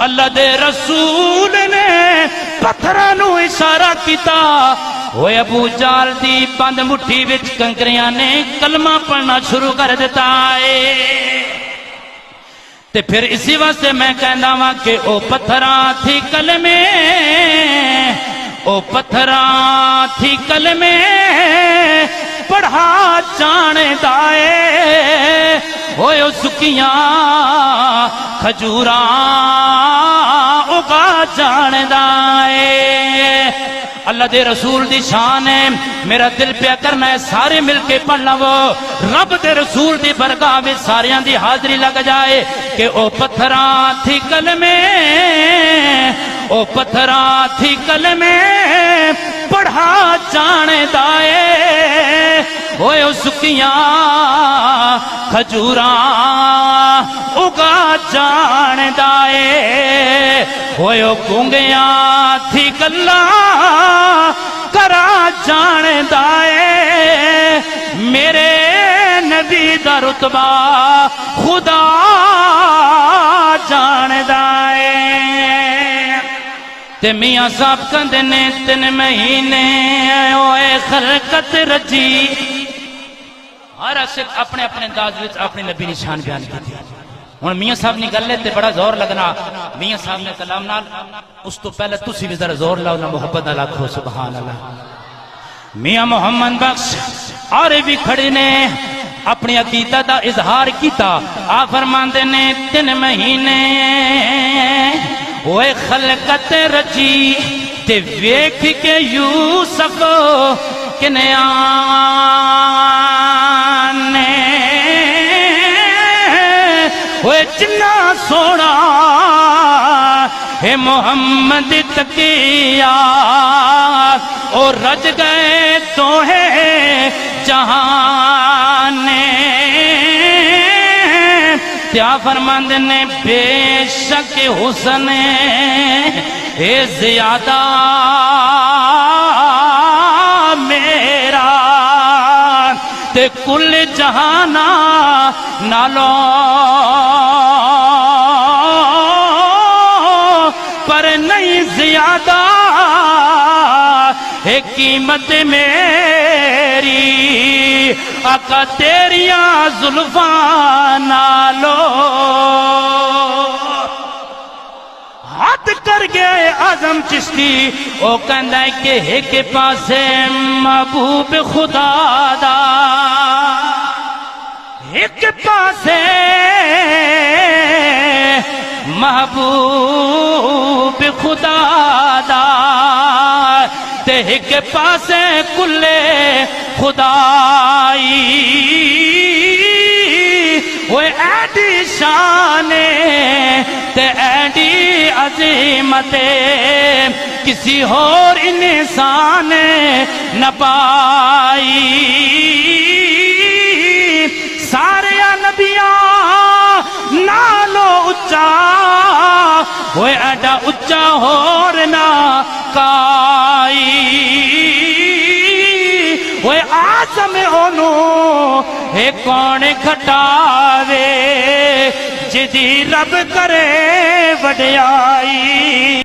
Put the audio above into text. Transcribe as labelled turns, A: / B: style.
A: اللہ دے رسول نے پتھراں نو اشارہ کیتا، ہوئے ابو جال دی بند مٹھی وچ کنکریاں نے کلمہ پڑھنا شروع کر دیتا ہے۔ تے پھر اسی واسطے میں کہنا وا کہ او پتھراں تھی کلمے، او پتھراں تھی کلمے پڑھا جانے دائے، ہوئے او سکیاں کھجوراں اگا جانے دائے۔ اللہ دے رسول دی شان ہے، میرا دل پیا کرنا ہے سارے مل کے پڑھنا وہ رب دے رسول دی برگاہ میں ساریاں دی حاضری لگ جائے کہ او پتھراں تھی کلمے، او پتھراں تھی کلمے پڑھا جانے دائے، ہوئے او سکیاں کھجوراں اگا جانے دائے، ہوئے او گونگیاں تھی گلاں کرا جانے دائے، میرے نبی دا رتبہ خدا جانے دائے۔ تے میاں صاحب کندے نے 3 مہینے اوئے خلقت رجی، ہر عاشق اپنے اپنے انداز وچ اپنے نبی نشان بیان کیتے۔ ہن میاں صاحب نے گل تے بڑا زور لگنا، میاں صاحب نے کلام نال، اس تو پہلے تسی بھی ذرا زور لاؤ نا محبت نال آکھو سبحان اللہ۔ میاں محمد بخش اور بھی کھڑے نے اپنی عقیدت دا اظہار کیتا، آ فرماندے نے 3 مہینے ہوئے خلقت رجی، تے ویکھ کے یوسف کنعانے، ہوئے جنا سونا ہے محمد تقیہ، اور رج گئے تو ہے جہانے، کیا فرماند نے بے شک حسن ہے زیادہ میرا، تے کل جہانا نالو پر نہیں زیادہ ہے قیمت میری، آقا تیریاں زلفاں نالو، حد کر گئے اعظم چشتی، او کہندا ہے کہ ایک پاسے محبوب خدا دا، ایک پاسے محبوب خدا دا، تے ایک پاسے کلے خدائی، وہ ایڈی شانے تے ایڈی عظیمت کسی اور انسان نہ پائی، سارے نبیاں نالو اچا، وہ ایڈا اچا اور نہ کائی، وہ آزم اونو ہے کون کھٹاوے، جدی رب کرے وڈیائی۔